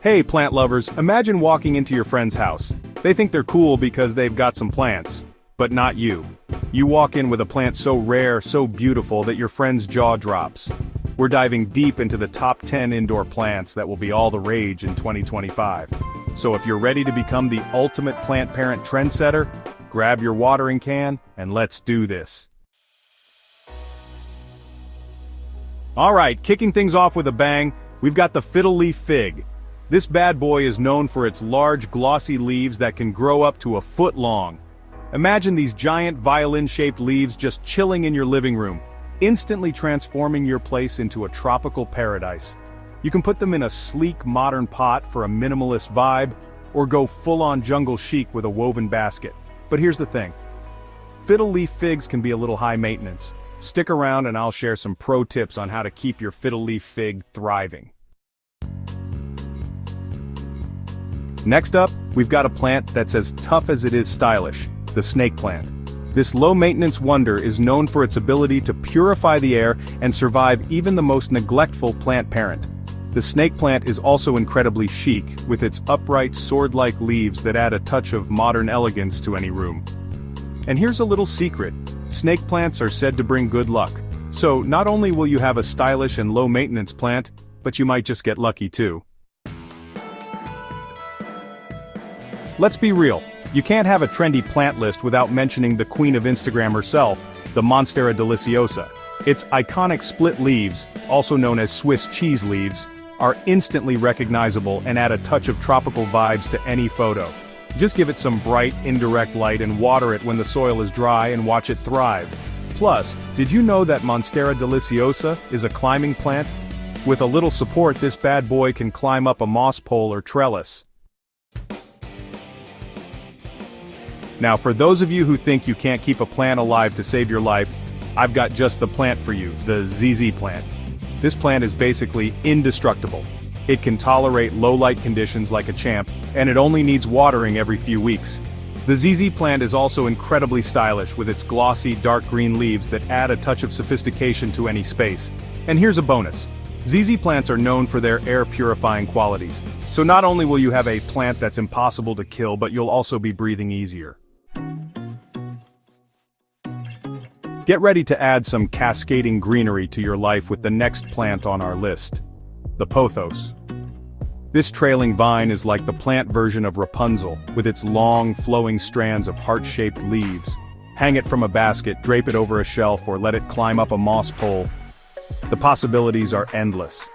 Hey plant lovers, imagine walking into your friend's house. They think they're cool because they've got some plants. But not you. You walk in with a plant so rare, so beautiful that your friend's jaw drops. We're diving deep into the top 10 indoor plants that will be all the rage in 2025. So if you're ready to become the ultimate plant parent trendsetter, grab your watering can, and let's do this. Alright, kicking things off with a bang, we've got the fiddle leaf fig. This bad boy is known for its large glossy leaves that can grow up to a foot long. Imagine these giant violin-shaped leaves just chilling in your living room, instantly transforming your place into a tropical paradise. You can put them in a sleek modern pot for a minimalist vibe, or go full-on jungle chic with a woven basket. But here's the thing. Fiddle leaf figs can be a little high maintenance. Stick around and I'll share some pro tips on how to keep your fiddle leaf fig thriving. Next up, we've got a plant that's as tough as it is stylish, the snake plant. This low-maintenance wonder is known for its ability to purify the air and survive even the most neglectful plant parent. The snake plant is also incredibly chic, with its upright sword-like leaves that add a touch of modern elegance to any room. And here's a little secret. Snake plants are said to bring good luck. So not only will you have a stylish and low-maintenance plant, but you might just get lucky too. Let's be real, you can't have a trendy plant list without mentioning the queen of Instagram herself, the Monstera deliciosa. Its iconic split leaves, also known as Swiss cheese leaves, are instantly recognizable and add a touch of tropical vibes to any photo. Just give it some bright, indirect light and water it when the soil is dry and watch it thrive. Plus, did you know that Monstera deliciosa is a climbing plant? With a little support, this bad boy can climb up a moss pole or trellis. Now for those of you who think you can't keep a plant alive to save your life, I've got just the plant for you, the ZZ plant. This plant is basically indestructible. It can tolerate low light conditions like a champ, and it only needs watering every few weeks. The ZZ plant is also incredibly stylish with its glossy dark green leaves that add a touch of sophistication to any space. And here's a bonus. ZZ plants are known for their air-purifying qualities. So not only will you have a plant that's impossible to kill, but you'll also be breathing easier. Get ready to add some cascading greenery to your life with the next plant on our list, the pothos. This trailing vine is like the plant version of Rapunzel, with its long, flowing strands of heart-shaped leaves. Hang it from a basket, drape it over a shelf, or let it climb up a moss pole. The possibilities are endless.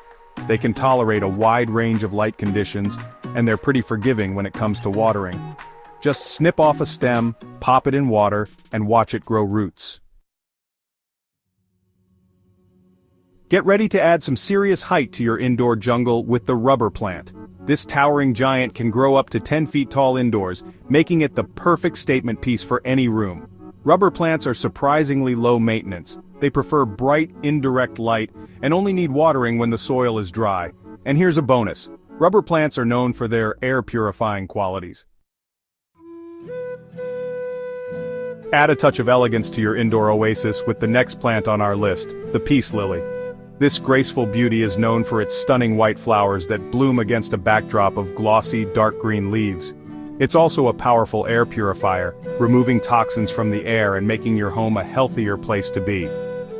They can tolerate a wide range of light conditions, and they're pretty forgiving when it comes to watering. Just snip off a stem, pop it in water, and watch it grow roots. Get ready to add some serious height to your indoor jungle with the rubber plant. This towering giant can grow up to 10 feet tall indoors, making it the perfect statement piece for any room. Rubber plants are surprisingly low maintenance. They prefer bright, indirect light, and only need watering when the soil is dry. And here's a bonus. Rubber plants are known for their air-purifying qualities. Add a touch of elegance to your indoor oasis with the next plant on our list, the peace lily. This graceful beauty is known for its stunning white flowers that bloom against a backdrop of glossy, dark green leaves. It's also a powerful air purifier, removing toxins from the air and making your home a healthier place to be.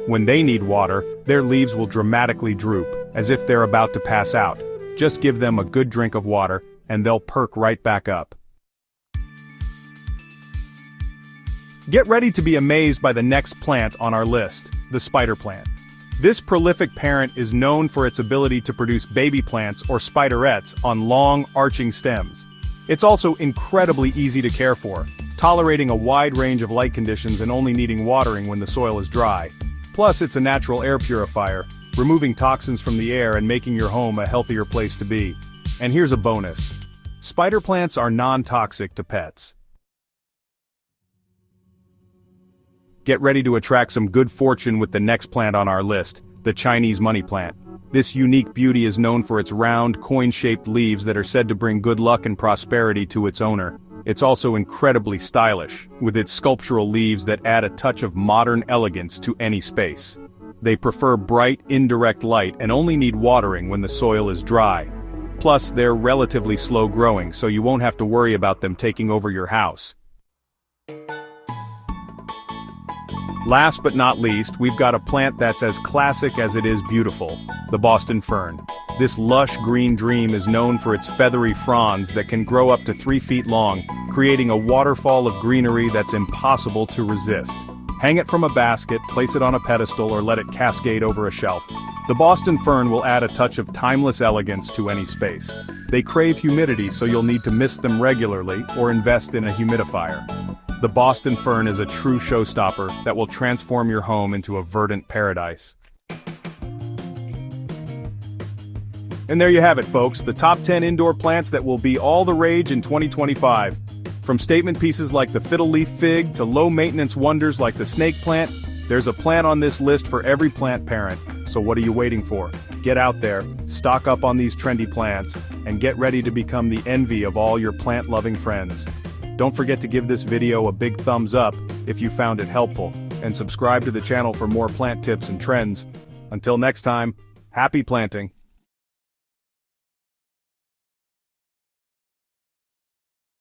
When they need water, their leaves will dramatically droop, as if they're about to pass out. Just give them a good drink of water, and they'll perk right back up. Get ready to be amazed by the next plant on our list, the spider plant. This prolific parent is known for its ability to produce baby plants or spiderettes on long, arching stems. It's also incredibly easy to care for, tolerating a wide range of light conditions and only needing watering when the soil is dry. Plus, it's a natural air purifier, removing toxins from the air and making your home a healthier place to be. And here's a bonus. Spider plants are non-toxic to pets. Get ready to attract some good fortune with the next plant on our list, the Chinese money plant. This unique beauty is known for its round, coin-shaped leaves that are said to bring good luck and prosperity to its owner. It's also incredibly stylish, with its sculptural leaves that add a touch of modern elegance to any space. They prefer bright, indirect light and only need watering when the soil is dry. Plus, they're relatively slow growing, so you won't have to worry about them taking over your house. Last but not least, we've got a plant that's as classic as it is beautiful, the Boston fern. This lush green dream is known for its feathery fronds that can grow up to 3 feet long, creating a waterfall of greenery that's impossible to resist. Hang it from a basket, place it on a pedestal, or let it cascade over a shelf. The Boston fern will add a touch of timeless elegance to any space. They crave humidity, so you'll need to mist them regularly or invest in a humidifier. The Boston fern is a true showstopper that will transform your home into a verdant paradise. And there you have it, folks, the top 10 indoor plants that will be all the rage in 2025. From statement pieces like the fiddle leaf fig to low-maintenance wonders like the snake plant, there's a plant on this list for every plant parent. So what are you waiting for? Get out there, stock up on these trendy plants, and get ready to become the envy of all your plant-loving friends. Don't forget to give this video a big thumbs up if you found it helpful, and subscribe to the channel for more plant tips and trends. Until next time, happy planting!